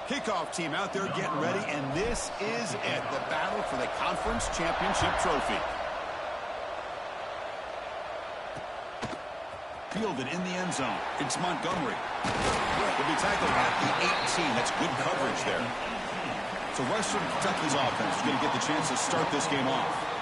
Kickoff team out there getting ready, and this is it, the battle for the conference championship trophy. Fielded in the end zone. It's Montgomery. Will be tackled at the 18. That's good coverage there. So Western Kentucky's offense is going to get the chance to start this game off.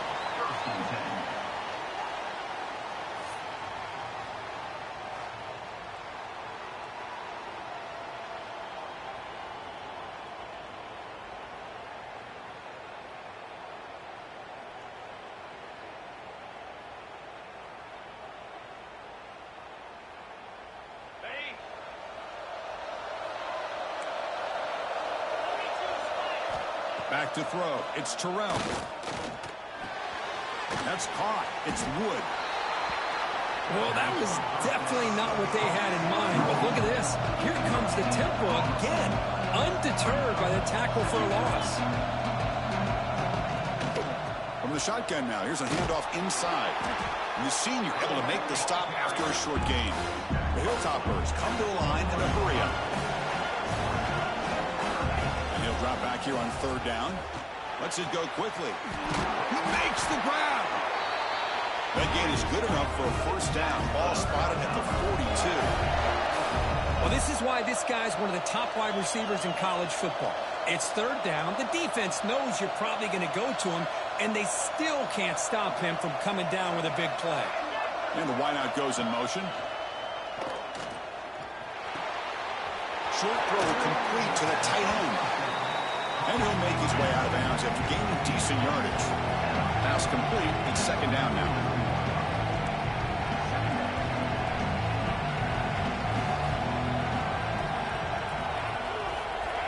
Back to throw. It's Terrell. That's caught. It's Wood. Well, that was definitely not what they had in mind. But look at this. Here comes the tempo again. Undeterred by the tackle for a loss. From the shotgun now. Here's a handoff inside. And the senior able to make the stop after a short gain. The Hilltoppers come to the line in a hurry-up. Drop back here on third down. Lets it go quickly. He makes the grab. That gain is good enough for a first down. Ball spotted at the 42. Well, this is why this guy's one of the top wide receivers in college football. It's third down. The defense knows you're probably going to go to him, and they still can't stop him from coming down with a big play. And the wideout goes in motion. Short throw complete to the tight end. And he'll make his way out of bounds after gaining decent yardage. Pass complete. It's second down now.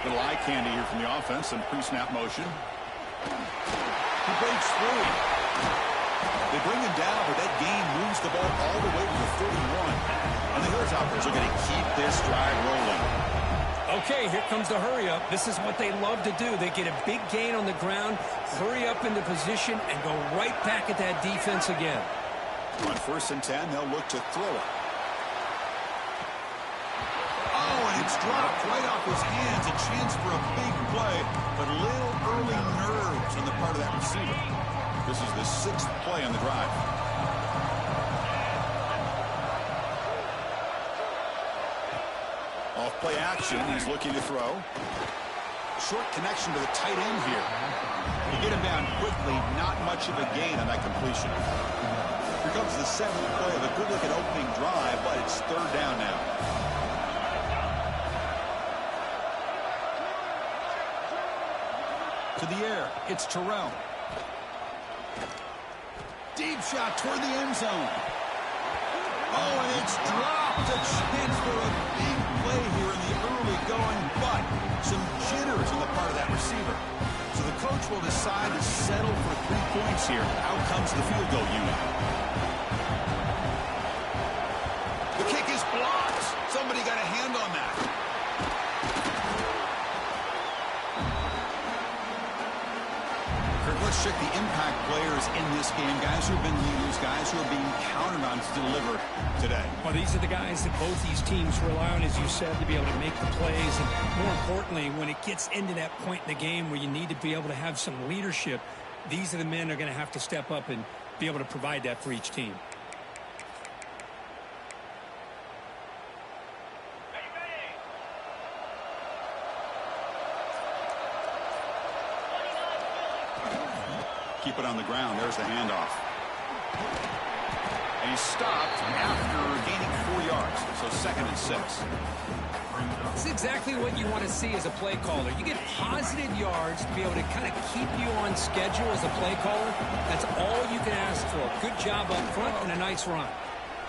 Little eye candy here from the offense. Some pre-snap motion. He breaks through. They bring him down, but that gain moves the ball all the way to the 31. And the Hilltoppers are going to keep this drive rolling. Okay, here comes the hurry-up. This is what they love to do. They get a big gain on the ground, hurry up into position, and go right back at that defense again. On 1st and 10, they'll look to throw it. Oh, and it's dropped right off his hands. A chance for a big play, but little early nerves on the part of that receiver. This is the 6th play on the drive. Off play action, he's looking to throw. Short connection to the tight end here. You get him down quickly, not much of a gain on that completion. Here comes the 7th play of a good-looking opening drive, but it's third down now. To the air, it's Terrell. Deep shot toward the end zone. Oh, and it's dropped. A chance for a big play here in the early going, but some jitters on the part of that receiver. So the coach will decide to settle for 3 points here. Out comes the field goal unit. The kick is blocked. Somebody got a hand on that. Let's check the impact players in this game. Guys who have been leaders, guys who are being counted on to deliver today. Well, these are the guys that both these teams rely on, as you said, to be able to make the plays. And more importantly, when it gets into that point in the game where you need to be able to have some leadership, these are the men that are going to have to step up and be able to provide that for each team. Keep it on the ground. There's the handoff. And he's stopped after gaining 4 yards. So 2nd and 6. This is exactly what you want to see as a play caller. You get positive yards to be able to kind of keep you on schedule as a play caller. That's all you can ask for. Good job up front and a nice run.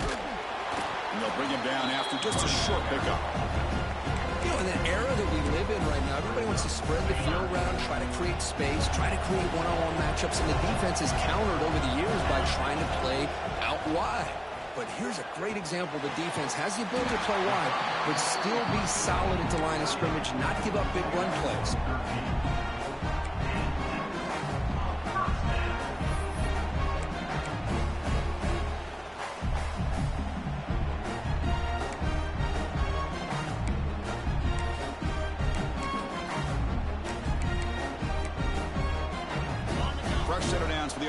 And they'll bring him down after just a short pickup. You know, in the era that we live in right now, everybody wants to spread the field around, try to create space, try to create one-on-one matchups, and the defense is countered over the years by trying to play out wide. But here's a great example. The defense has the ability to play wide, but still be solid at the line of scrimmage, not give up big run plays.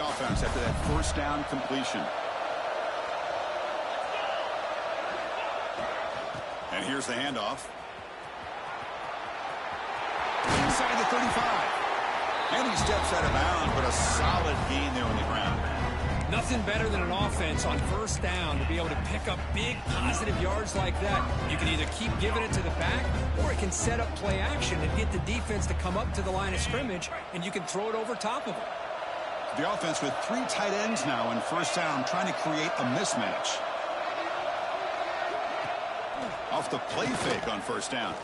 the offense after that first down completion. And here's the handoff. Inside the 35. And he steps out of bounds, but a solid gain there on the ground. Nothing better than an offense on first down to be able to pick up big positive yards like that. You can either keep giving it to the back, or it can set up play action and get the defense to come up to the line of scrimmage, and you can throw it over top of them. The offense with 3 tight ends now on first down, trying to create a mismatch. Off the play fake on first down.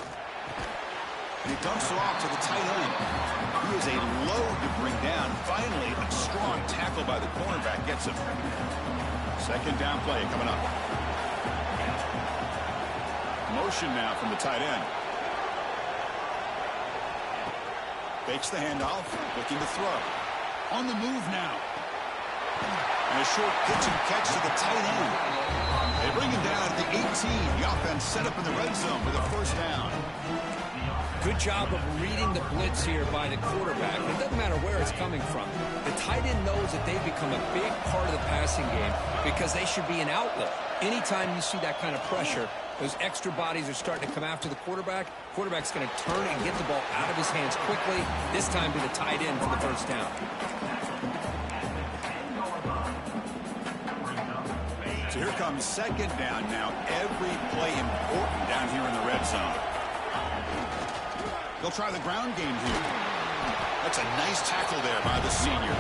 And he dumps it off to the tight end. He is a load to bring down. Finally, a strong tackle by the cornerback gets him. Second down play coming up. Motion now from the tight end. Fakes the handoff, looking to throw. On the move now. And a short pitch and catch to the tight end. They bring him down at the 18. The offense set up in the red zone for the first down. Good job of reading the blitz here by the quarterback. It doesn't matter where it's coming from. The tight end knows that they've become a big part of the passing game because they should be an outlet. Anytime you see that kind of pressure, those extra bodies are starting to come after the quarterback. Quarterback's going to turn and get the ball out of his hands quickly, this time to the tight end for the first down. So here comes second down now. Every play important down here in the red zone. They'll try the ground game here. That's a nice tackle there by the senior.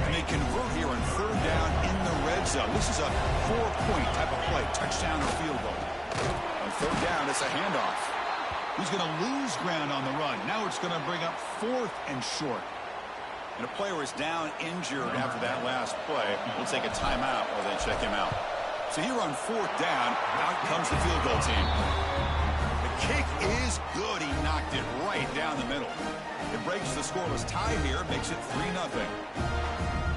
And they convert here on third down in the red zone. This is a 4-point type of play, touchdown or field goal. On third down, it's a handoff. He's going to lose ground on the run. Now it's going to bring up 4th and short. And a player is down injured after that last play. We'll take a timeout while they check him out. So here on 4th down, out comes the field goal team. The kick is good. He knocked it right down the middle. It breaks the scoreless tie here, makes it 3-0.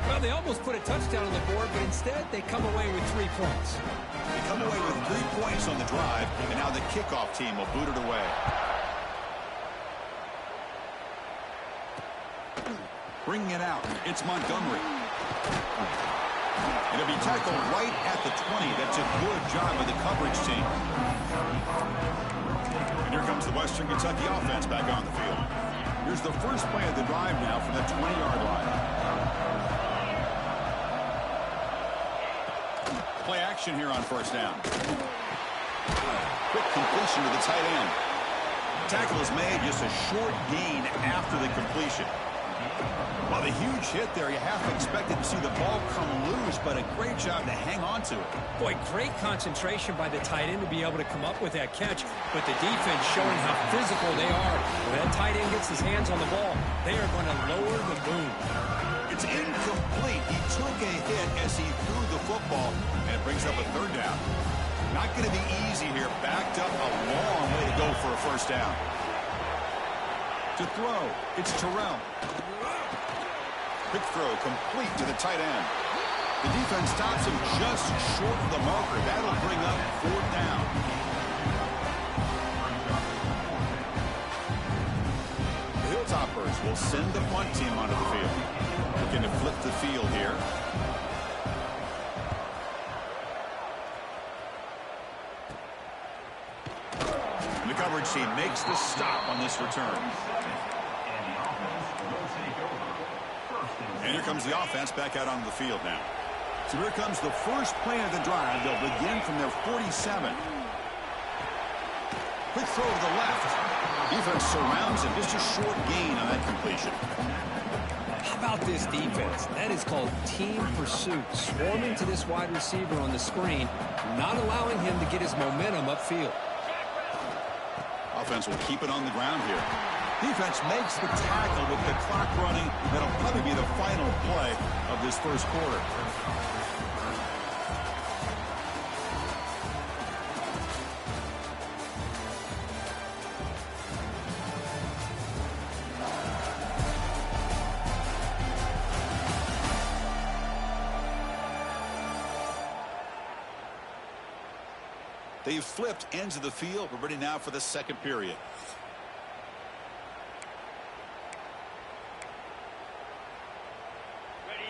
Well, they almost put a touchdown on the board, but instead they come away with 3 points. They come away with 3 points on the drive, and now the kickoff team will boot it away. Bringing it out, it's Montgomery. It'll be tackled right at the 20. That's a good job by the coverage team. And here comes the Western Kentucky offense back on the field. Here's the first play of the drive now from the 20-yard line. Play action here on first down. Quick completion to the tight end. Tackle is made, just a short gain after the completion. Well, the huge hit there, you have to expect it to see the ball come loose, but a great job to hang on to it. Boy, great concentration by the tight end to be able to come up with that catch, but the defense showing how physical they are. When that tight end gets his hands on the ball, they are going to lower the boom. It's incomplete. He took a hit as he threw the football, and it brings up a third down. Not going to be easy here. Backed up a long way to go for a first down. To throw, it's Terrell. Quick throw complete to the tight end. The defense stops him just short of the marker. That'll bring up 4th down. The Hilltoppers will send the punt team onto the field. Looking to flip the field here. And the coverage team makes the stop on this return. And here comes the offense back out onto the field now. So here comes the first play of the drive. They'll begin from their 47. Quick throw to the left. Defense surrounds him. Just a short gain on that completion. How about this defense? That is called team pursuit. Swarming to this wide receiver on the screen, not allowing him to get his momentum upfield. Offense will keep it on the ground here. Defense makes the tackle with the clock running. That'll probably be the final play of this first quarter. They've flipped ends of the field. We're ready now for the second period.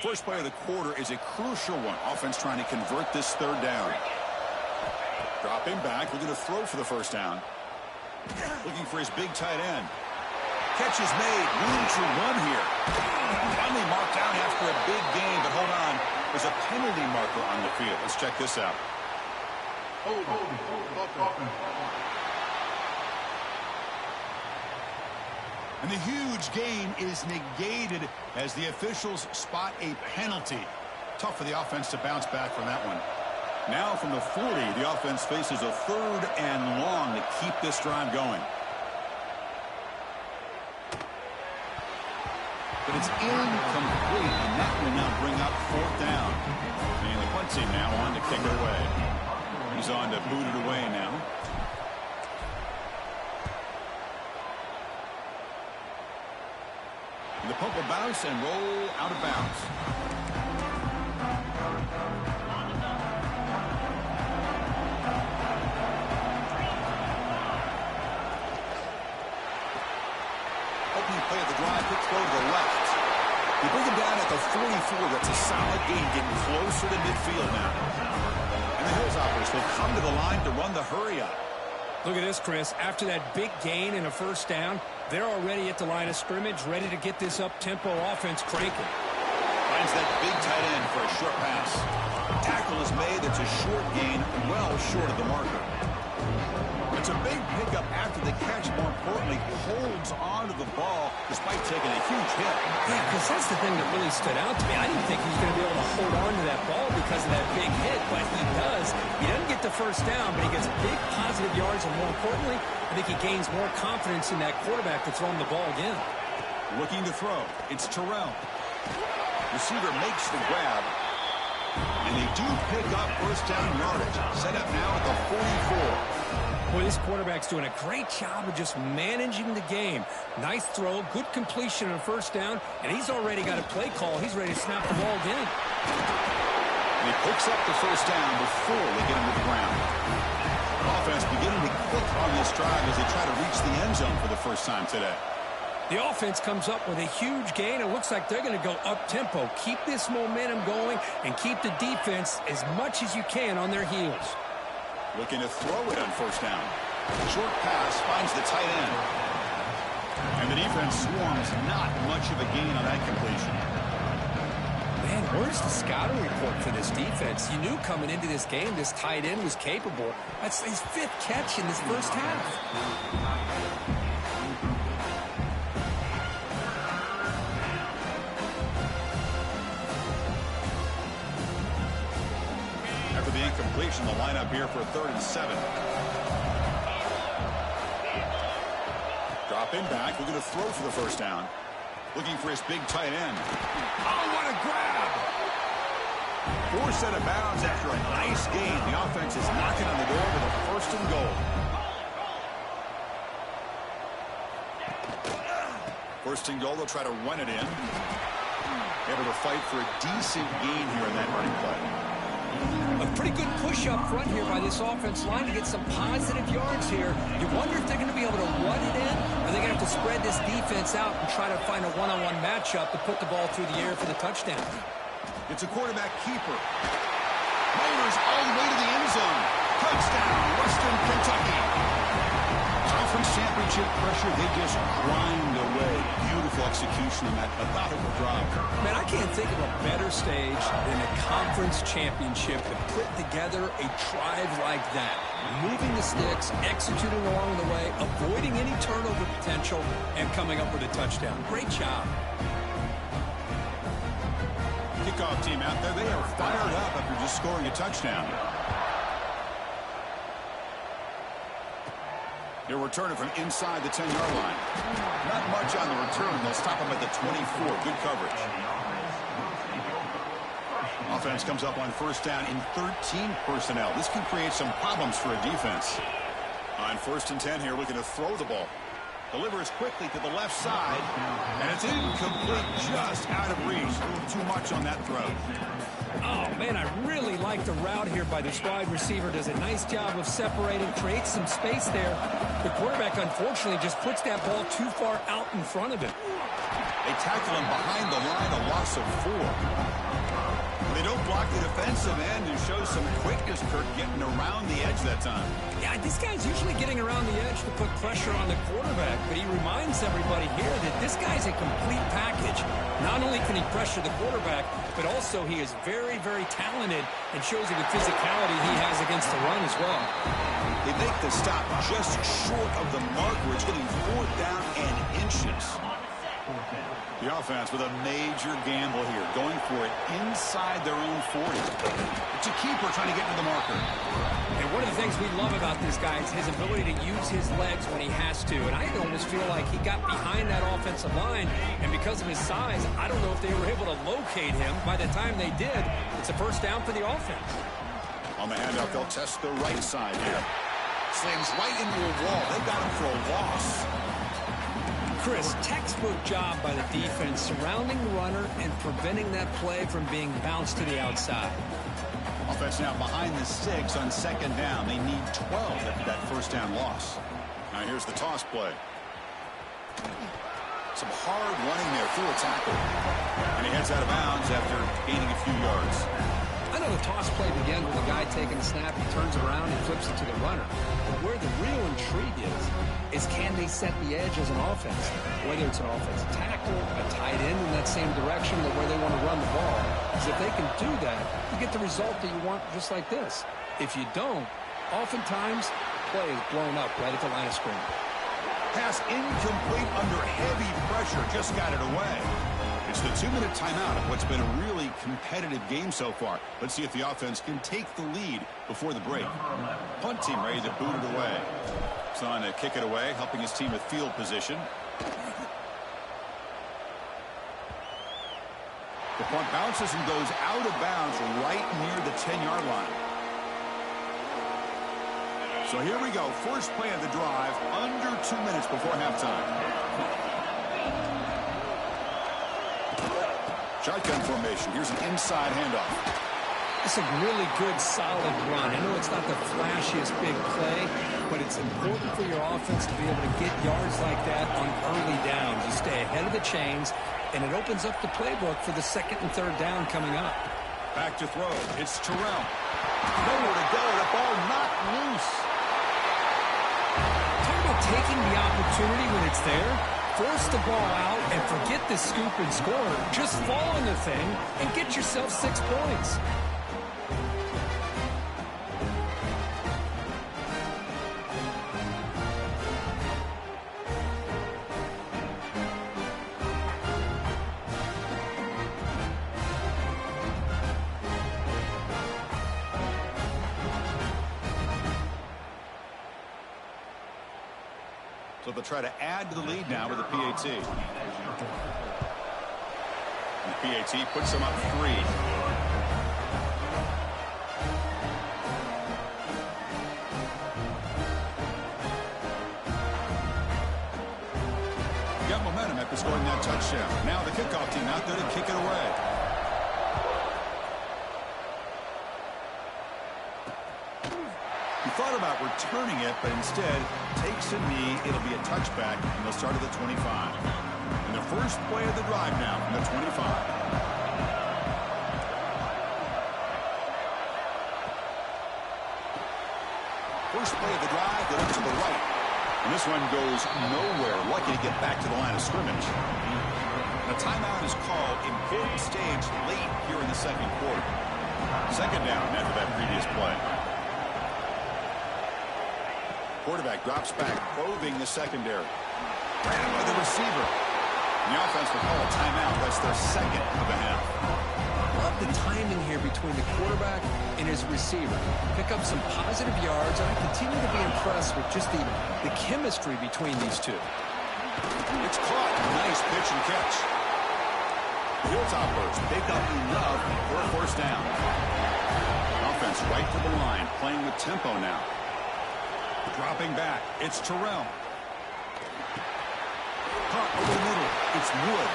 first play of the quarter is a crucial one. Offense trying to convert this third down. Dropping back, looking to throw for the first down. Looking for his big tight end. Catch is made. Room to run here. Finally marked out after a big gain, but hold on. There's a penalty marker on the field. Let's check this out. And the huge gain is negated as the officials spot a penalty. Tough for the offense to bounce back from that one. Now from the 40, the offense faces a 3rd and long to keep this drive going. But it's incomplete, and that will now bring up 4th down. And the punt team now on to kick it away. He's on to boot it away now. And the punt will bounce and roll out of bounds. Opening play of the drive, quick throw to the left. You bring him down at the 44. That's a solid gain, getting closer to midfield now. And the Hills offense will come to the line to run the hurry up. Look at this, Chris. After that big gain and a first down, they're already at the line of scrimmage, ready to get this up-tempo offense cranking. Finds that big tight end for a short pass. Tackle is made. That's a short gain, well short of the marker. It's a big pickup after the catch. More importantly, holds on to the ball despite taking a huge hit. Yeah, because that's the thing that really stood out to me. I didn't think he was going to be able to hold on to that ball because of that big hit, but he does. He doesn't get the first down, but he gets big positive yards, and more importantly, I think he gains more confidence in that quarterback to throw him the ball again. Looking to throw. It's Terrell. Receiver makes the grab, and they do pick up first down yardage. Set up now at the 44. Boy, this quarterback's doing a great job of just managing the game. Nice throw, good completion on first down, and he's already got a play call. He's ready to snap the ball again. And he picks up the first down before they get him to the ground. Offense beginning to click on this drive as they try to reach the end zone for the first time today. The offense comes up with a huge gain. It looks like they're going to go up-tempo. Keep this momentum going and keep the defense as much as you can on their heels. Looking to throw it on first down. Short pass finds the tight end. And the defense swarms. Not much of a gain on that completion. Man, where's the scouting report for this defense? You knew coming into this game this tight end was capable. That's his 5th catch in this first half. The incompletion, the lineup here for a 3rd and 7. Dropping back, looking to throw for the first down. Looking for his big tight end. Oh, what a grab! 4 set of bounds after a nice gain. The offense is knocking on the door with a 1st and goal. 1st and goal, they'll try to run it in. Able to fight for a decent gain here in that running play. A pretty good push up front here by this offense line to get some positive yards here. You wonder if they're going to be able to run it in, or they're going to have to spread this defense out and try to find a one-on-one matchup to put the ball through the air for the touchdown. It's a quarterback keeper. Motors all the way to the end zone. Touchdown, Western Kentucky. Conference championship pressure, they just grind away. Beautiful execution on that methodical drive. Man, I can't think of a better stage than a conference championship to put together a drive like that. Moving the sticks, executing along the way, avoiding any turnover potential, and coming up with a touchdown. Great job. Kickoff team out there, they are fired up after just scoring a touchdown. They'll return it from inside the 10-yard line. Not much on the return. They'll stop him at the 24. Good coverage. Offense comes up on first down in 13 personnel. This can create some problems for a defense. On 1st and 10 here, looking to throw the ball. Delivers quickly to the left side, and it's incomplete, just out of reach. A little too much on that throw. Oh, man, I really like the route here by this wide receiver. Does a nice job of separating, creates some space there. The quarterback, unfortunately, just puts that ball too far out in front of him. They tackle him behind the line, a loss of 4. They don't block the defensive end and show some quickness, Kirk, getting around the edge that time. Yeah, this guy's usually getting around the edge to put pressure on the quarterback, but he reminds everybody here that this guy's a complete package. Not only can he pressure the quarterback, but also he is very, very talented and shows you the physicality he has against the run as well. They make the stop just short of the marker. It's getting 4th down and inches. The offense with a major gamble here, going for it inside their own 40. It's a keeper trying to get to the marker. And one of the things we love about this guy is his ability to use his legs when he has to. And I almost feel like he got behind that offensive line, and because of his size, I don't know if they were able to locate him. By the time they did, it's a first down for the offense. On the handoff, they'll test the right side here. Slams right into a wall. They got him for a loss. Chris, textbook job by the defense surrounding the runner and preventing that play from being bounced to the outside. Offense now behind the 6 on 2nd down. They need 12 after that first down loss. Now here's the toss play. Some hard running there through a tackle. And he heads out of bounds after gaining a few yards. I know the toss play begins with a guy taking a snap, he turns around and flips it to the runner. But where the real intrigue is can they set the edge as an offense? Whether it's an offensive tackle, a tight end in that same direction, or where they want to run the ball. Because if they can do that, you get the result that you want just like this. If you don't, oftentimes, play is blown up right at the line of scrimmage. Pass incomplete under heavy pressure, just got it away. It's the 2-minute timeout of what's been a really competitive game so far. Let's see if the offense can take the lead before the break. Punt team ready to boot it away. It's on to kick it away, helping his team with field position. The punt bounces and goes out of bounds right near the 10-yard line. So here we go. First play of the drive, under 2 minutes before halftime. Shotgun formation. Here's an inside handoff. It's a really good, solid run. I know it's not the flashiest big play, but it's important for your offense to be able to get yards like that on early downs. You stay ahead of the chains, and it opens up the playbook for the 2nd and 3rd down coming up. Back to throw. It's Terrell. Nowhere to go. The ball knocked loose. Talk about taking the opportunity when it's there. Force the ball out and forget the scoop and score. Just fall on the thing and get yourself 6 points. So they'll try to add to the lead now with a PAT. And the PAT puts them up 3. Got momentum after scoring that touchdown. Now the kickoff team out there to kick it away. He thought about returning it, but instead takes a knee. It'll be a touchback, and they'll start at the 25. And the first play of the drive now from the 25. First play of the drive, they look to the right. And this one goes nowhere. Lucky to get back to the line of scrimmage. The timeout is called. Important stage late here in the 2nd quarter. 2nd down after that previous play. Quarterback drops back, probing the secondary. Ran by the receiver. And the offense will call a timeout. That's their 2nd of the half. Love the timing here between the quarterback and his receiver. Pick up some positive yards, and I continue to be impressed with just the chemistry between these two. It's caught. Nice pitch and catch. Hilltoppers pick up enough for a first down. Offense right to the line, playing with tempo now. Dropping back. It's Terrell. Punt over the middle. It's Wood.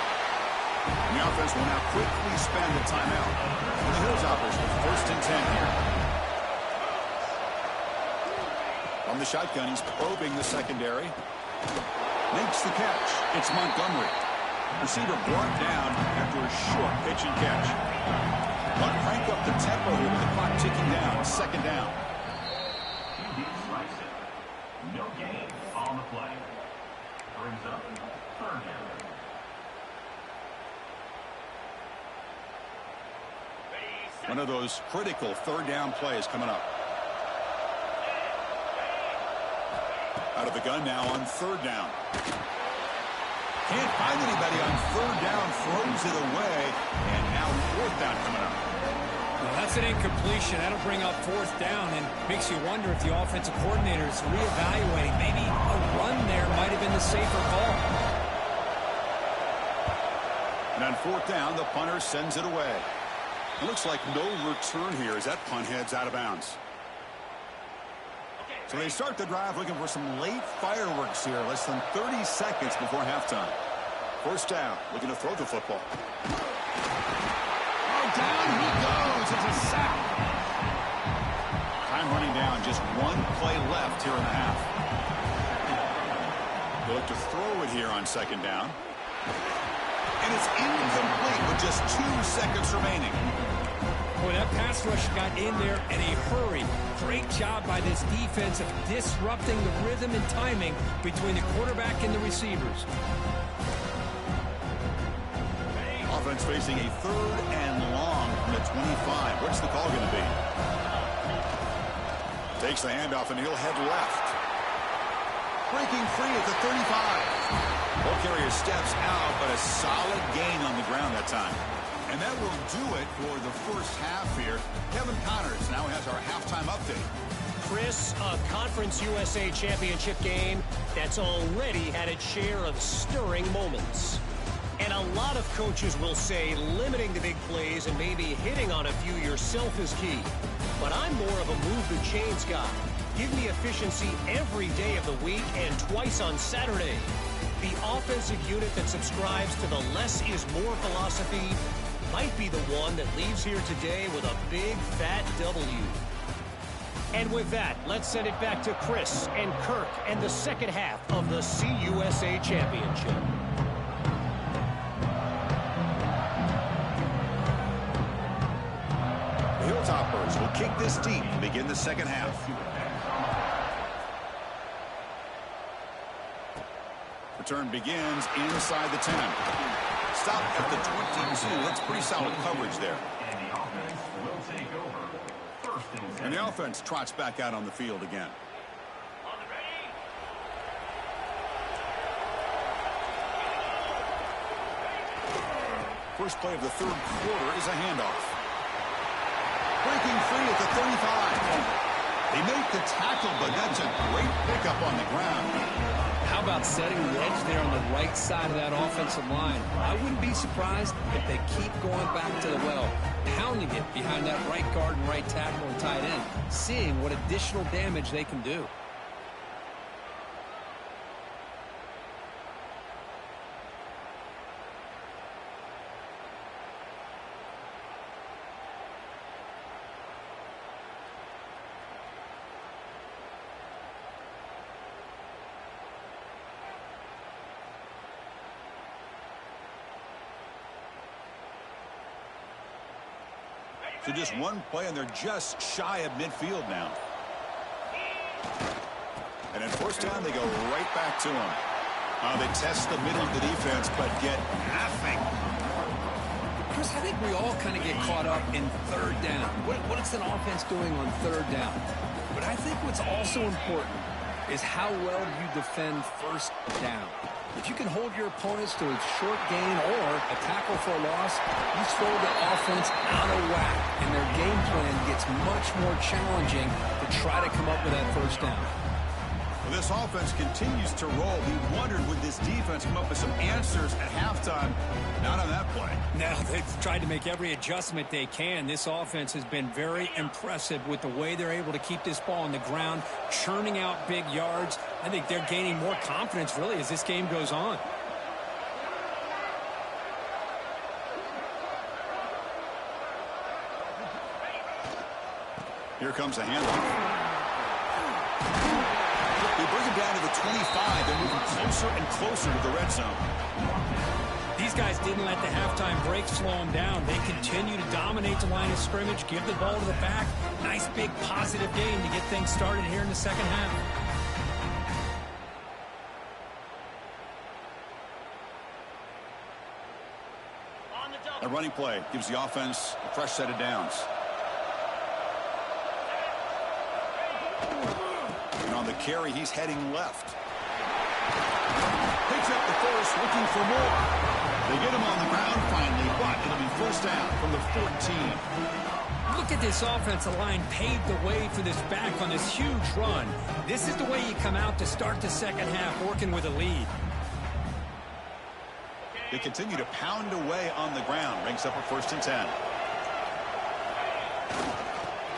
And the offense will now quickly spend the timeout. And the Hilltoppers with 1st and 10 here. On the shotgun, he's probing the secondary. Makes the catch. It's Montgomery. Receiver brought down after a short pitch and catch. But crank up the tempo here with the clock ticking down. Second down. No gain on the play. Brings up third down. One of those critical third down plays coming up. Out of the gun now on third down. Can't find anybody on third down, throws it away, and now fourth down coming up. Well, that's an incompletion. That'll bring up fourth down and makes you wonder if the offensive coordinator is reevaluating. Maybe a run there might have been the safer call. And on fourth down, the punter sends it away. It looks like no return here as that punt heads out of bounds. So they start the drive looking for some late fireworks here, less than 30 seconds before halftime. First down, looking to throw the football. Oh, down he goes. It's a sack. Time running down, just one play left here in the half. They look to throw it here on second down. And it's incomplete with just 2 seconds remaining. Boy, that pass rush got in there in a hurry. Great job by this defense of disrupting the rhythm and timing between the quarterback and the receivers. Offense facing a third and long from the 25. What's the call going to be? Takes the handoff and he'll head left. Breaking free at the 35. Ball carrier steps out, but a solid gain on the ground that time. And that will do it for the first half here. Kevin Connors now has our halftime update. Chris, a Conference USA Championship game that's already had its share of stirring moments. And a lot of coaches will say limiting the big plays and maybe hitting on a few yourself is key. But I'm more of a move the chains guy. Give me efficiency every day of the week and twice on Saturday. The offensive unit that subscribes to the less is more philosophy might be the one that leaves here today with a big fat W. And with that, let's send it back to Chris and Kirk and the second half of the CUSA Championship. The Hilltoppers will kick this deep to begin the second half. Return begins inside the 10. Stop at the 22. That's pretty solid coverage there. And the offense trots back out on the field again. First play of the third quarter is a handoff. Breaking free at the 35. They make the tackle, but that's a great pickup on the ground. How about setting the edge there on the right side of that offensive line? I wouldn't be surprised if they keep going back to the well, pounding it behind that right guard and right tackle and tight end, seeing what additional damage they can do. So just one play, and they're just shy of midfield now. And at first down, they go right back to him. They test the middle of the defense, but get nothing. Chris, I think we all kind of get caught up in third down. What is an offense doing on third down? But I think what's also important is how well you defend first down. If you can hold your opponents to a short gain or a tackle for a loss, you throw the offense out of whack, and their game plan gets much more challenging to try to come up with that first down. Well, this offense continues to roll. We wondered, would this defense come up with some answers at halftime? Not on that play. Now they've tried to make every adjustment they can. This offense has been very impressive with the way they're able to keep this ball on the ground, churning out big yards. I think they're gaining more confidence, really, as this game goes on. Here comes a handoff. They bring him down to the 25. They're moving closer and closer to the red zone. These guys didn't let the halftime break slow them down. They continue to dominate the line of scrimmage, give the ball to the back. Nice big positive game to get things started here in the second half. A running play gives the offense a fresh set of downs. And on the carry, he's heading left. Picks up the first, looking for more. They get him on the ground finally, but it'll be first down from the 14. Look at this offensive line paved the way for this back on this huge run. This is the way you come out to start the second half, working with a lead. They continue to pound away on the ground. Ranks up at 1st and 10.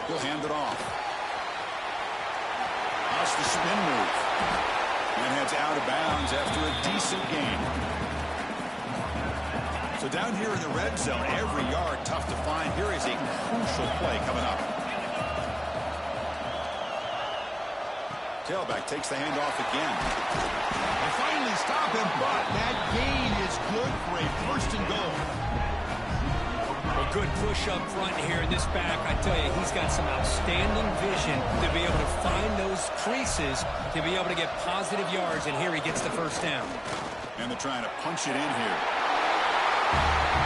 He'll hand it off. How's the spin move? And heads out of bounds after a decent gain. So down here in the red zone, every yard tough to find. Here is a crucial play coming up. Tailback takes the handoff again. They finally stop him, but that gain is good for a 1st and goal. A good push up front here in this back. I tell you, he's got some outstanding vision to be able to find those creases, to be able to get positive yards, and here he gets the first down. And they're trying to punch it in here.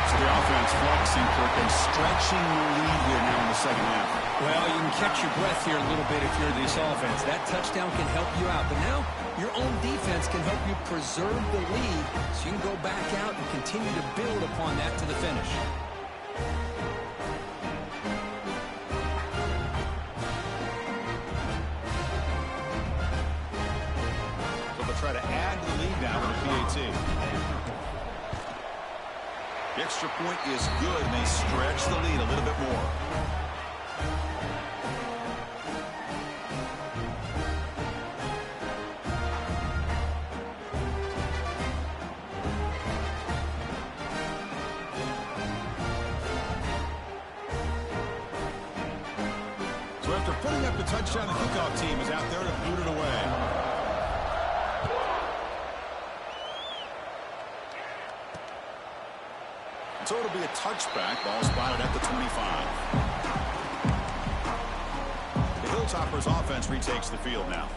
So the offense flexing, Kirk, and stretching the lead here now in the second half. Well, you can catch your breath here a little bit if you're this offense. That touchdown can help you out, but now your own defense can help you preserve the lead so you can go back out and continue to build upon that to the finish. So they'll try to add to the lead now with a PAT. The extra point is good, and they stretch the lead a little bit more. So after putting up the touchdown, the kickoff team is out there to boot it away. So it'll be a touchback. Ball spotted at the 25. The Hilltoppers offense retakes the field now.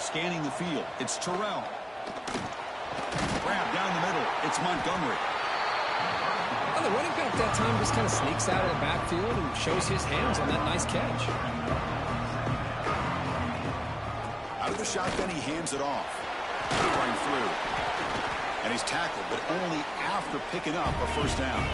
Scanning the field. It's Terrell. Grab down the middle. It's Montgomery. Well, the running back that time just kind of sneaks out of the backfield and shows his hands on that nice catch. Out of the shotgun, he hands it off. Going through. And he's tackled, but only after picking up a first down.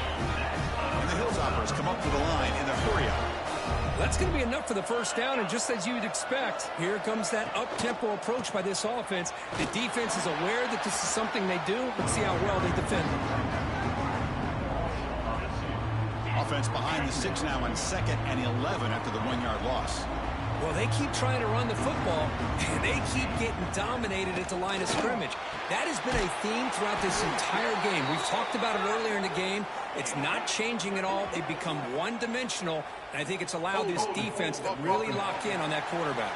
And the Hilltoppers come up to the line in the hurry-up. That's going to be enough for the first down, and just as you'd expect, here comes that up-tempo approach by this offense. The defense is aware that this is something they do. Let's see how well they defend it. Offense behind the 6 now on 2nd and 11 after the 1-yard loss. Well, they keep trying to run the football, and they keep getting dominated at the line of scrimmage. That has been a theme throughout this entire game. We've talked about it earlier in the game. It's not changing at all. They've become one-dimensional, and I think it's allowed this defense to really lock in on that quarterback.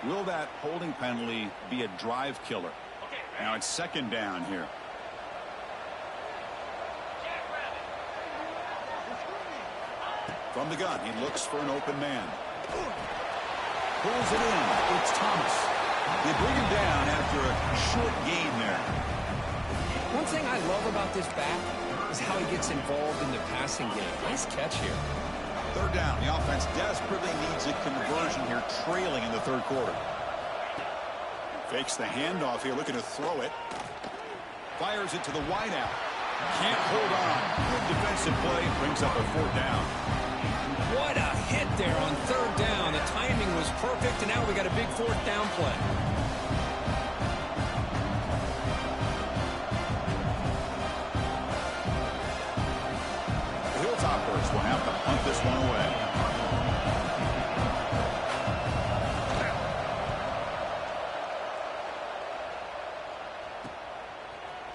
Will that holding penalty be a drive killer? Now it's 2nd down here. From the gun, he looks for an open man. Pulls it in. It's Thomas. They bring him down after a short gain there. One thing I love about this back is how he gets involved in the passing game. Nice catch here. 3rd down. The offense desperately needs a conversion here, trailing in the 3rd quarter. Fakes the handoff here, looking to throw it. Fires it to the wideout. Can't hold on. Good defensive play. Brings up a 4th down. What a hit there on 3rd down. The timing was perfect, and now we got a big 4th down play. The Hilltoppers will have to punt this one away.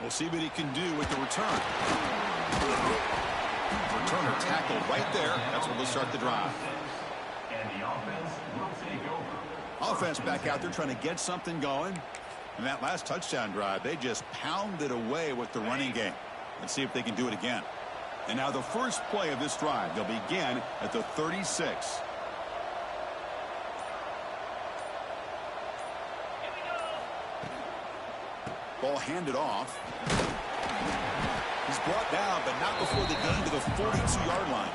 We'll see what he can do with the return. Turner tackled right there. That's what will start the drive. And the offense will take over. Offense back out there trying to get something going. And that last touchdown drive, they just pounded away with the running game. Let's see if they can do it again. And now the first play of this drive, they'll begin at the 36. Ball handed off. He's brought down, but not before the gain to the 42-yard line.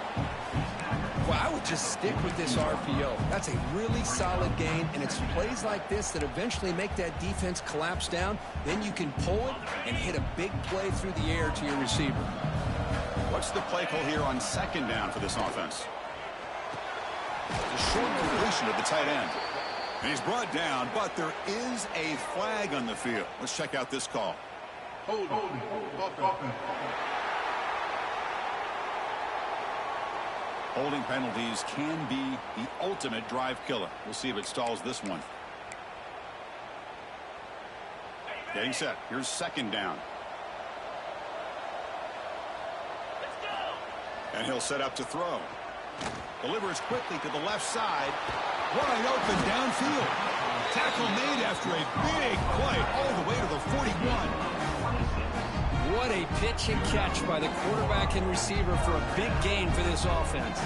Well, I would just stick with this RPO. That's a really solid gain, and it's plays like this that eventually make that defense collapse down. Then you can pull it and hit a big play through the air to your receiver. What's the play call here on second down for this offense? The short completion of the tight end. And he's brought down, but there is a flag on the field. Let's check out this call. Holding. Holding penalties can be the ultimate drive killer. We'll see if it stalls this one. Getting set. Here's second down. And he'll set up to throw. Delivers quickly to the left side. Wide open downfield. Tackle made after a big play all the way to the 41. What a pitch and catch by the quarterback and receiver for a big gain for this offense.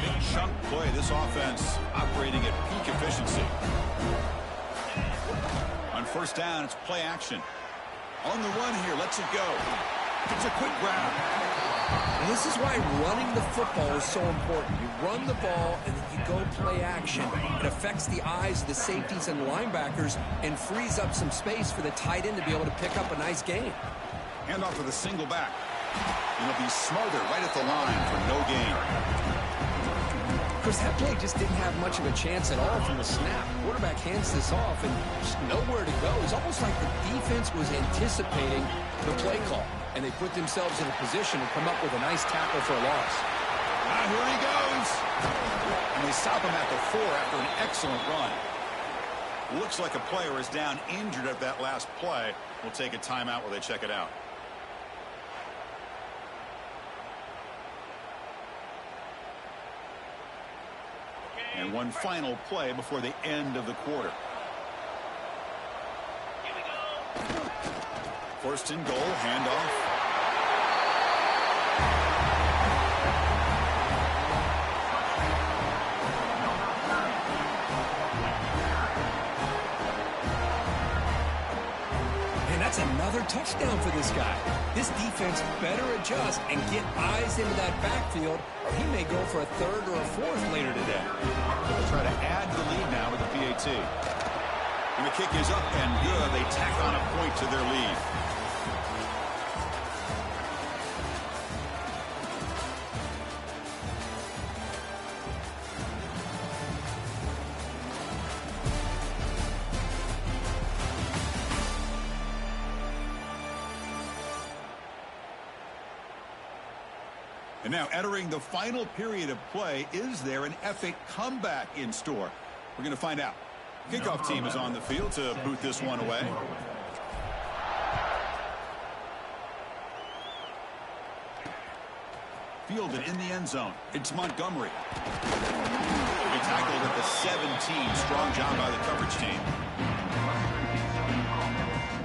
Big chunk play. This offense operating at peak efficiency. On first down, it's play action. On the run here, lets it go. It's a quick grab. And this is why running the football is so important. You run the ball, and then you go play action. It affects the eyes of the safeties and linebackers and frees up some space for the tight end to be able to pick up a nice gain. Hand off to the single back. And he'll be smothered right at the line for no gain. Of course, that play just didn't have much of a chance at all from the snap. Quarterback hands this off and just nowhere to go. It's almost like the defense was anticipating the play call, and they put themselves in a position to come up with a nice tackle for a loss. Here he goes. And they stop him at the 4 after an excellent run. Looks like a player is down injured at that last play. We'll take a timeout while they check it out. And one final play before the end of the quarter. First and goal, handoff. And that's another touchdown for this guy. This defense better adjust and get eyes into that backfield, or he may go for a third or a fourth later today. They'll try to add to the lead now with the PAT. And the kick is up and good. They tack on a point to their lead. And now entering the final period of play, is there an epic comeback in store? We're going to find out. Kickoff team is on the field to boot this one away. Fielded in the end zone. It's Montgomery. He tackled at the 17. Strong job by the coverage team.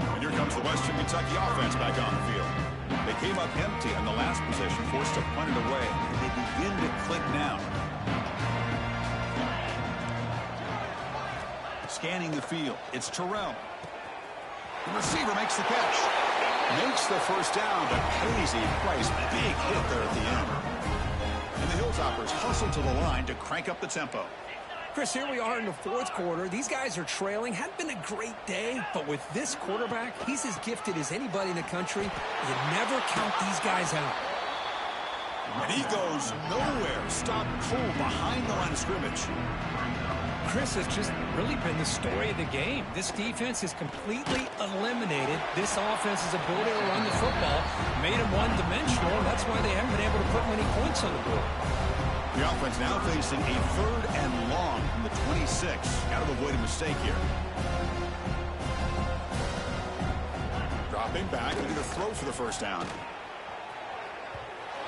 And here comes the Western Kentucky offense back on the field. They came up empty on the last possession, forced to punt it away. And they begin to click now. Scanning the field. It's Terrell. The receiver makes the catch. Makes the first down, but pays a price. Big hit there at the end. And the Hilltoppers hustle to the line to crank up the tempo. Chris, here we are in the fourth quarter. These guys are trailing. Hadn't been a great day, but with this quarterback, he's as gifted as anybody in the country. You never count these guys out. And he goes nowhere. Stopped cold behind the line of scrimmage. Chris, has just really been the story of the game. This defense has completely eliminated this offense's ability to run the football, made them one-dimensional, and that's why they haven't been able to put many points on the board. The offense now facing a 3rd and long from the 26. Got to avoid a mistake here. Dropping back, looking to throw for the first down.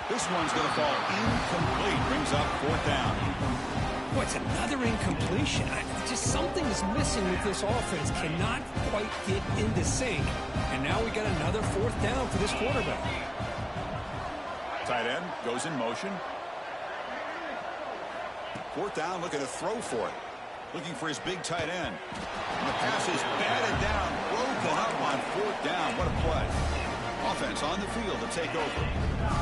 This one's going to fall incomplete. Brings up 4th down. Boy, it's another incompletion. Just something is missing with this offense. Cannot quite get into sync. And now we got another 4th down for this quarterback. Tight end goes in motion. 4th down, looking to throw for it. Looking for his big tight end. And the pass is batted down, broken up on 4th down. What a play. Offense on the field to take over.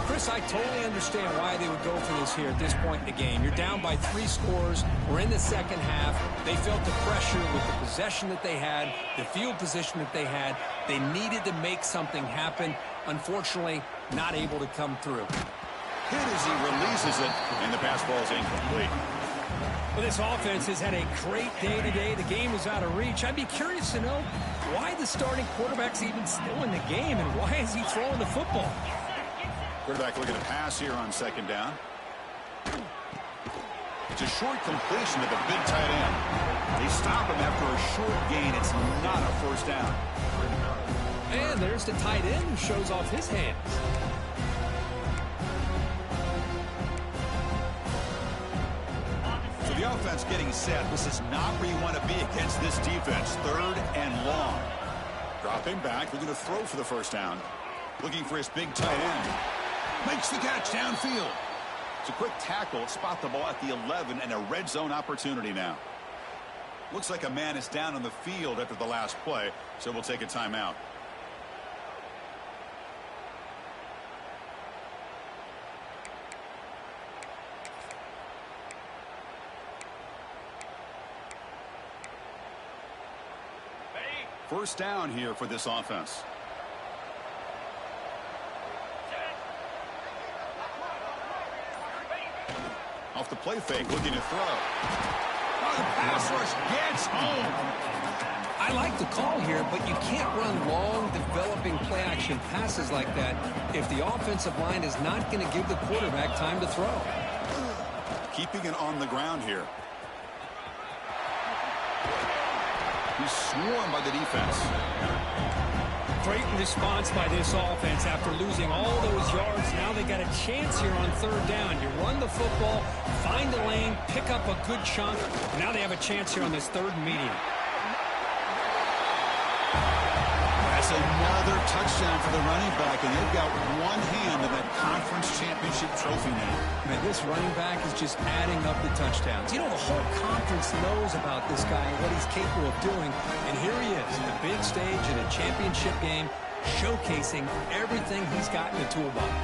Chris, I totally understand why they would go for this here at this point in the game. You're down by 3 scores. We're in the second half. They felt the pressure with the possession that they had, the field position that they had. They needed to make something happen. Unfortunately, not able to come through. Hit as he releases it, and the pass ball is incomplete. Well, this offense has had a great day today. The game is out of reach. I'd be curious to know why the starting quarterback's even still in the game, and why is he throwing the football? Quarterback looking to pass here on 2nd down. It's a short completion to the big tight end. They stop him after a short gain. It's not a 1st down. And there's the tight end who shows off his hands. So the offense getting set. This is not where you want to be against this defense. 3rd and long. Dropping back, looking to throw for the first down. Looking for his big tight end. Makes the catch downfield. It's a quick tackle. Spot the ball at the 11 and a red zone opportunity now. Looks like a man is down on the field after the last play, so we'll take a timeout. First down here for this offense. Off the play fake, looking to throw. Oh, the pass rush gets home. I like the call here, but you can't run long, developing play-action passes like that if the offensive line is not going to give the quarterback time to throw. Keeping it on the ground here. He's swarmed by the defense. Great response by this offense after losing all those yards. Now they got a chance here on 3rd down. You run the football, find the lane, pick up a good chunk. Now they have a chance here on this 3rd and medium. That's another touchdown for the running back, and they've got one hand in that conference championship trophy now. Man, this running back is just adding up the touchdowns. You know, the whole conference knows about this guy and what he's capable of doing. And here he is, the big stage in a championship game, showcasing everything he's got in the toolbox.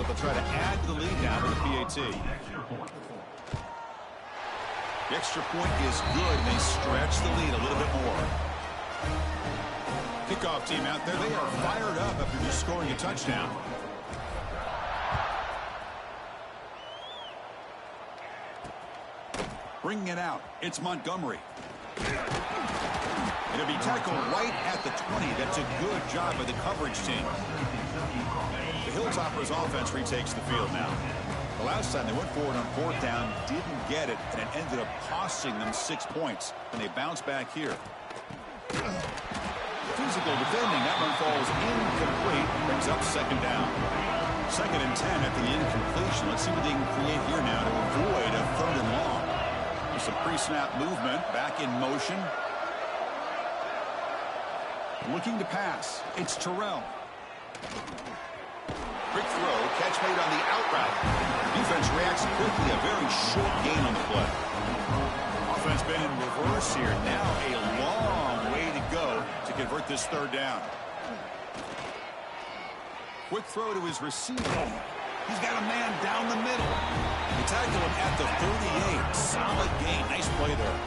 They'll try to add to the lead now with a PAT. The extra point is good, and they stretch the lead a little bit more. Kickoff team out there. They are fired up after just scoring a touchdown. Bringing it out. It's Montgomery. It'll be tackled right at the 20. That's a good job by the coverage team. The Hilltoppers offense retakes the field now. The last time they went forward on fourth down, didn't get it, and it ended up costing them 6 points. And they bounce back here. Physical defending. That one falls incomplete. Brings up second down. 2nd and 10 at the incompletion. Let's see what they can create here now to avoid a 3rd and long. With some pre-snap movement. Back in motion. Looking to pass. It's Terrell. Quick throw. Catch made on the out route. Defense reacts quickly. A very short gain on the play. Offense been in reverse here. Now a long way to go to convert this 3rd down. Quick throw to his receiver. He's got a man down the middle. They tackle him at the 38. Solid gain. Nice play there.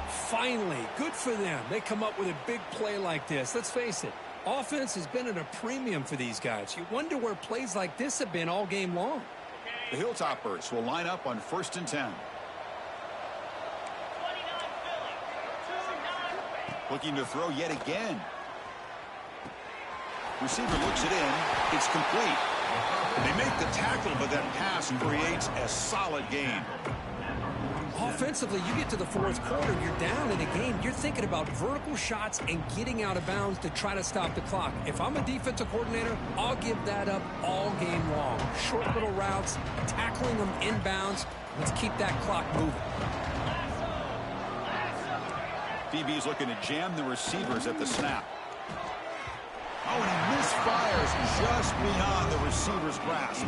Finally, good for them. They come up with a big play like this. Let's face it, offense has been at a premium for these guys. You wonder where plays like this have been all game long. The Hilltoppers will line up on 1st and 10. Looking to throw yet again. Receiver looks it in. It's complete. They make the tackle, but that pass creates a solid gain. Offensively, you get to the 4th quarter, you're down in a game. You're thinking about vertical shots and getting out of bounds to try to stop the clock. If I'm a defensive coordinator, I'll give that up all game long. Short little routes, tackling them inbounds. Let's keep that clock moving. DB's looking to jam the receivers at the snap. Oh, and he misfires just beyond the receiver's grasp.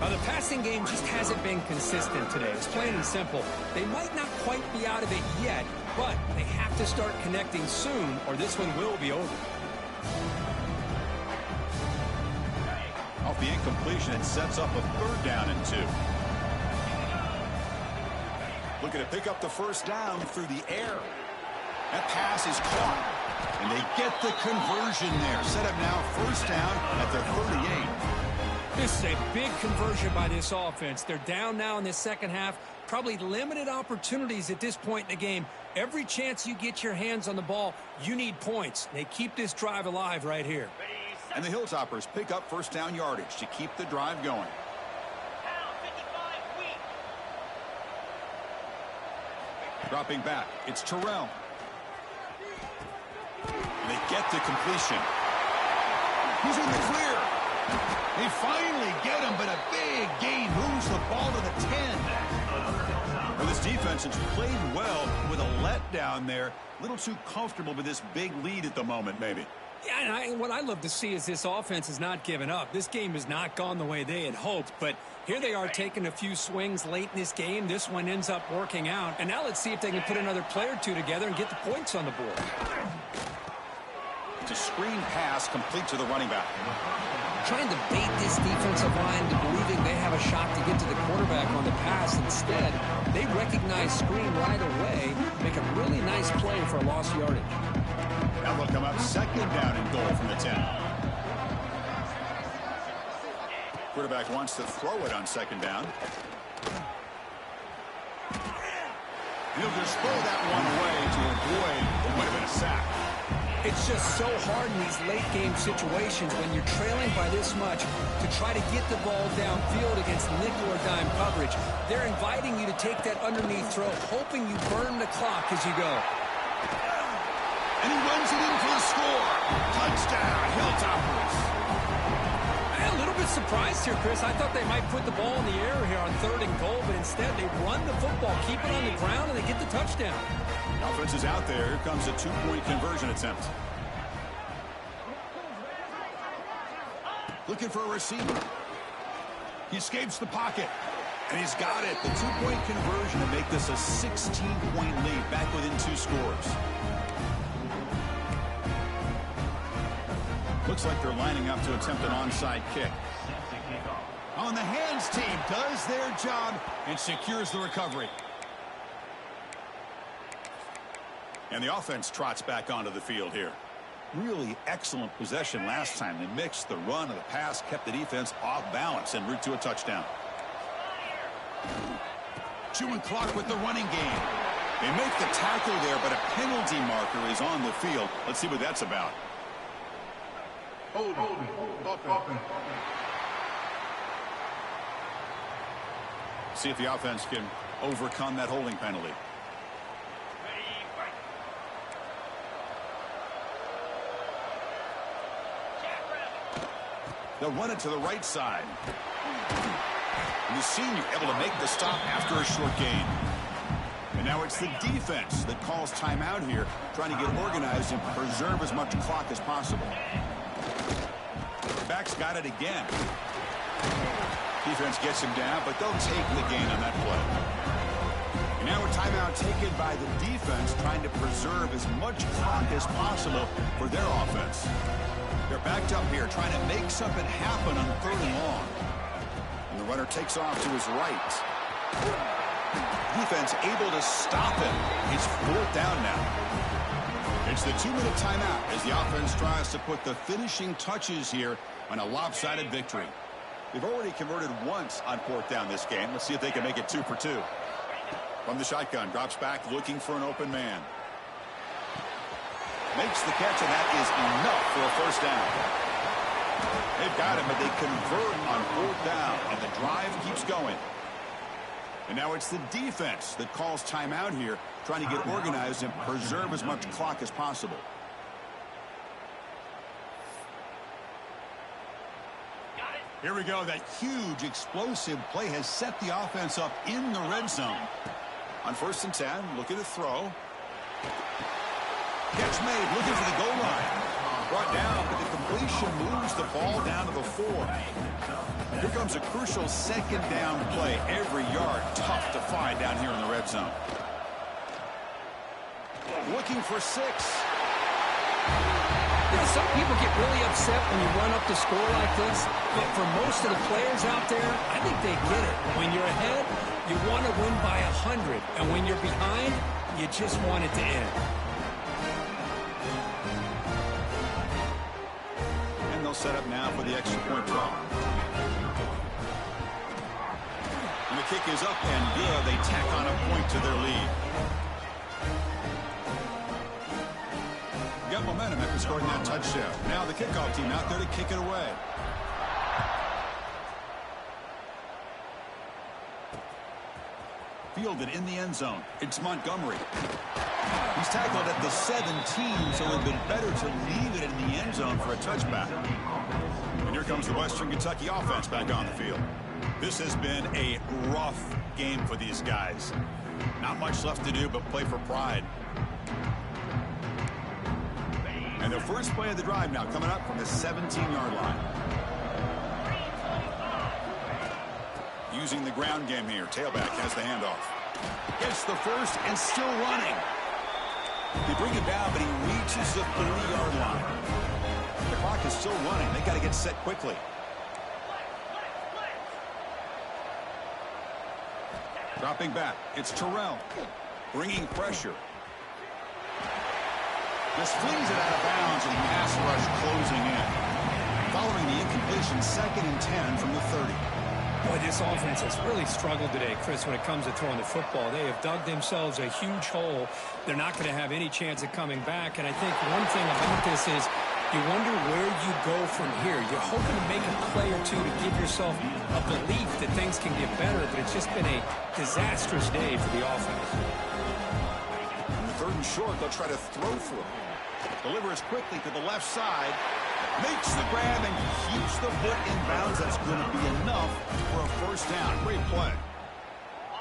The passing game just hasn't been consistent today. It's plain and simple. They might not quite be out of it yet, but they have to start connecting soon, or this one will be over. Off the incompletion, it sets up a 3rd down and 2. Looking to pick up the 1st down through the air. That pass is caught. And they get the conversion there. Set up now 1st down at their 38. This is a big conversion by this offense. They're down now in the 2nd half. Probably limited opportunities at this point in the game. Every chance you get your hands on the ball, you need points. They keep this drive alive right here. And the Hilltoppers pick up 1st down yardage to keep the drive going. Dropping back, it's Terrell. They get the completion. He's in the clear. They finally get him, but a big gain moves the ball to the 10. Well, this defense has played well with a letdown there. A little too comfortable with this big lead at the moment, maybe. Yeah, and what I love to see is this offense has not given up. This game has not gone the way they had hoped, but here they are taking a few swings late in this game. This one ends up working out, and now let's see if they can put another play or two together and get the points on the board. It's a screen pass complete to the running back. Trying to bait this defensive line to believing they have a shot to get to the quarterback on the pass. Instead, they recognize screen right away, make a really nice play for a lost yardage. Now they'll come up 2nd down and goal from the 10. Quarterback wants to throw it on 2nd down. He'll just throw that one away to avoid what would have been a sack. It's just so hard in these late-game situations when you're trailing by this much to try to get the ball downfield against nickel or dime coverage. They're inviting you to take that underneath throw, hoping you burn the clock as you go. And he runs it in for the score. Touchdown, Hilltoppers. I'm a little bit surprised here, Chris. I thought they might put the ball in the air here on 3rd and goal, but instead they run the football, keep it on the ground, and they get the touchdown. Offense is out there. Here comes a 2-point conversion attempt. Looking for a receiver. He escapes the pocket. And he's got it. The 2-point conversion to make this a 16-point lead. Back within 2 scores. Looks like they're lining up to attempt an onside kick. and the hands team does their job and secures the recovery. And the offense trots back onto the field here. Really excellent possession last time. They mixed the run and the pass, kept the defense off balance en route to a touchdown. Chewing clock with the running game. They make the tackle there, but a penalty marker is on the field. Let's see what that's about. See if the offense can overcome that holding penalty. They'll run it to the right side. And the senior able to make the stop after a short gain. And now it's the defense that calls timeout here, trying to get organized and preserve as much clock as possible. Back's got it again. Defense gets him down, but they'll take the gain on that play. And now a timeout taken by the defense, trying to preserve as much clock as possible for their offense. They're backed up here, trying to make something happen on 3rd and long. And the runner takes off to his right. Defense able to stop him. It's 4th down now. It's the 2-minute timeout as the offense tries to put the finishing touches here on a lopsided victory. They've already converted once on 4th down this game. Let's see if they can make it 2 for 2. From the shotgun, drops back looking for an open man. Makes the catch, and that is enough for a 1st down. They've got him, but they convert on 4th down, and the drive keeps going. And now it's the defense that calls timeout here, trying to get organized and preserve as much clock as possible. Here we go. That huge explosive play has set the offense up in the red zone. On 1st and 10, looking to throw. Catch made, looking for the goal line. Brought down, but the completion moves the ball down to the 4. Here comes a crucial 2nd down play. Every yard tough to find down here in the red zone. Looking for 6. You know, some people get really upset when you run up the score like this, but for most of the players out there, I think they get it. When you're ahead, you want to win by 100, and when you're behind, you just want it to end. And they'll set up now for the extra point draw. And the kick is up and good. They tack on a point to their lead. Got momentum after scoring that touchdown. Now the kickoff team out there to kick it away. Fielded in the end zone. It's Montgomery. He's tackled at the 17, so it would have been better to leave it in the end zone for a touchback. And here comes the Western Kentucky offense back on the field. This has been a rough game for these guys. Not much left to do but play for pride. And the first play of the drive now coming up from the 17-yard line. Using the ground game here. Tailback has the handoff. Gets the first and still running. They bring him down, but he reaches the 30-yard line. The clock is still running. They got to get set quickly. Dropping back. It's Terrell. Bringing pressure. Just flings it out of bounds and pass rush closing in. Following the incompletion, 2nd and 10 from the 30. Boy, this offense has really struggled today, Chris, when it comes to throwing the football. They have dug themselves a huge hole. They're not going to have any chance of coming back. And I think one thing about this is you wonder where you go from here. You're hoping to make a play or two to give yourself a belief that things can get better, but it's just been a disastrous day for the offense. On the 3rd and short, they'll try to throw for it. Delivers quickly to the left side. Makes the grab and keeps the foot in bounds. That's going to be enough for a 1st down. Great play.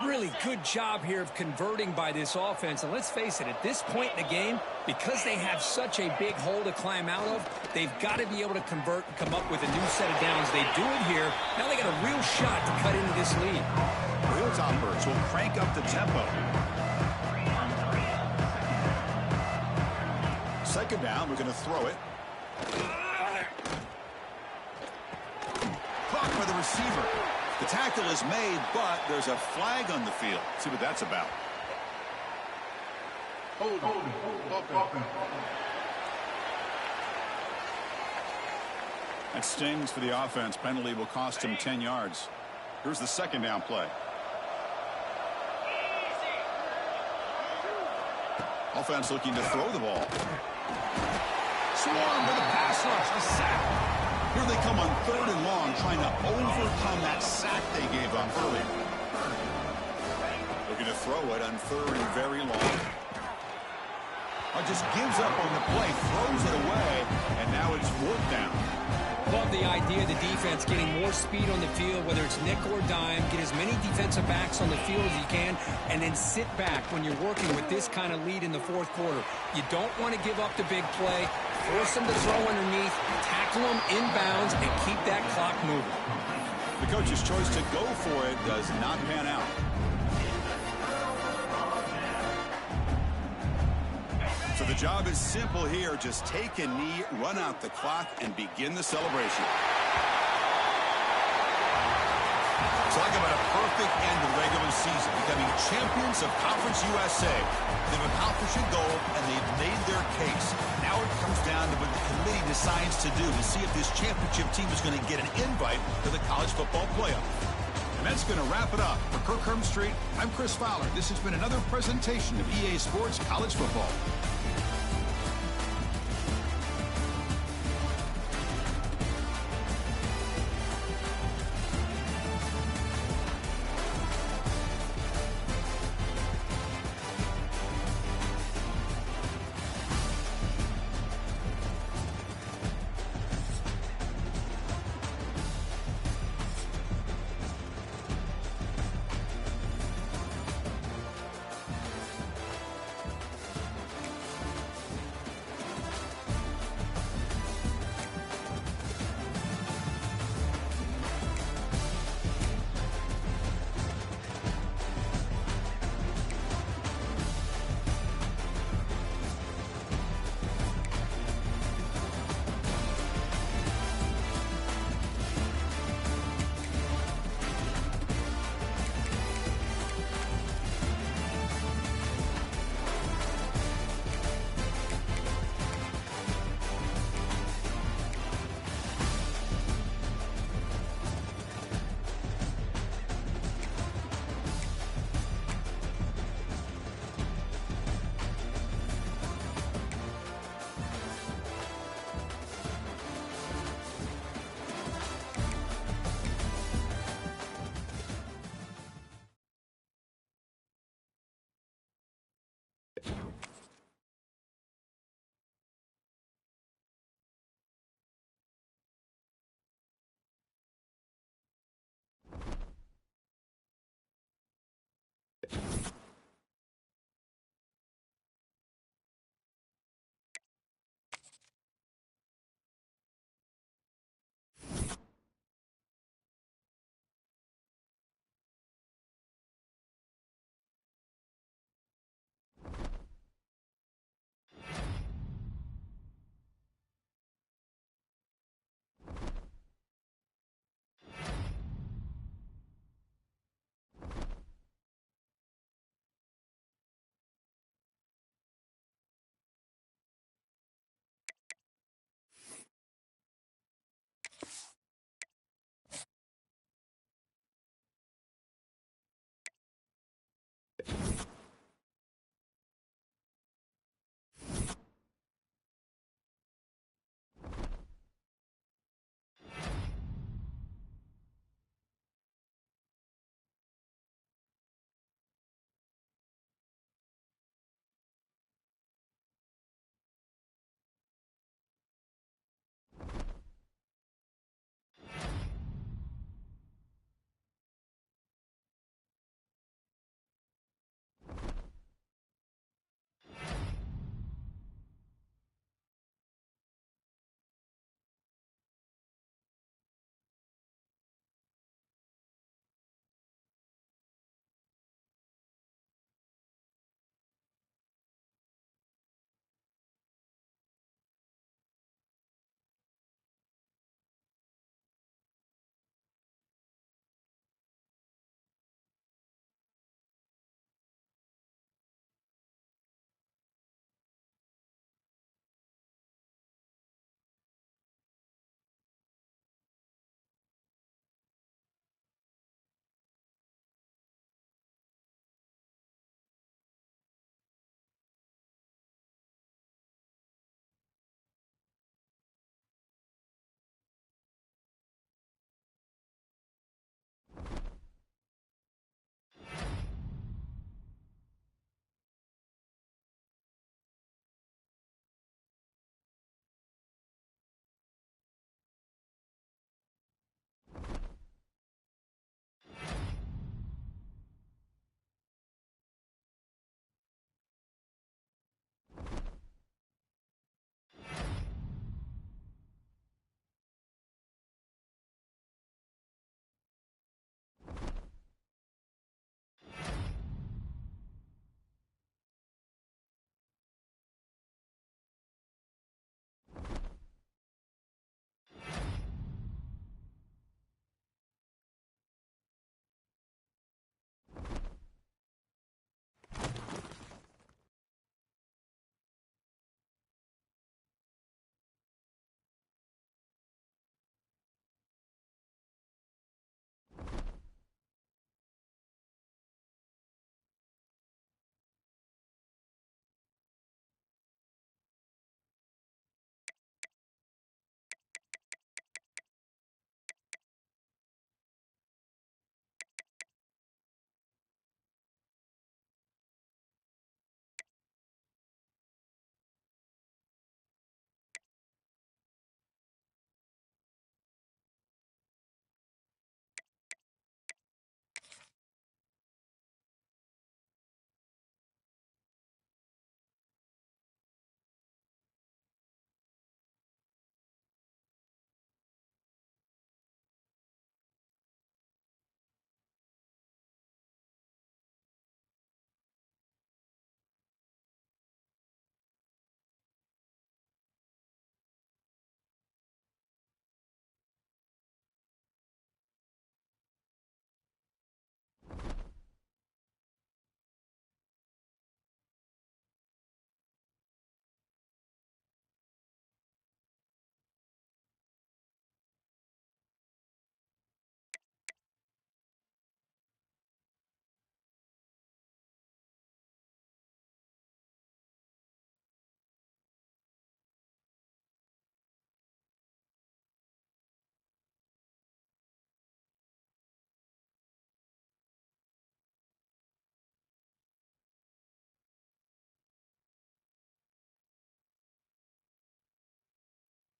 Really good job here of converting by this offense. And let's face it, at this point in the game, because they have such a big hole to climb out of, they've got to be able to convert and come up with a new set of downs. They do it here. Now they got a real shot to cut into this lead. The Hilltoppers will crank up the tempo. 2nd down, we're going to throw it. Caught by the receiver. The tackle is made, but there's a flag on the field. Let's see what that's about. That stings for the offense. Penalty will cost him 10 yards. Here's the second down play. Offense looking to throw the ball. Swarm with a pass rush, a sack. Here they come on 3rd and long, trying to overcome that sack they gave up earlier. Looking to throw it on 3rd and very long. Just gives up on the play, throws it away, and now it's 4th down. Love the idea of the defense getting more speed on the field, whether it's nickel or dime, get as many defensive backs on the field as you can, and then sit back when you're working with this kind of lead in the 4th quarter. You don't want to give up the big play, force them to throw underneath, tackle them inbounds, and keep that clock moving. The coach's choice to go for it does not pan out. So the job is simple here. Just take a knee, run out the clock, and begin the celebration. Talk about a perfect end to the regular season, becoming champions of Conference USA. They've accomplished a goal, and they've made their case. Now it comes down to what the committee decides to do to see if this championship team is going to get an invite to the college football playoff. And that's going to wrap it up. For Kirk Street, I'm Chris Fowler. This has been another presentation of EA Sports College Football.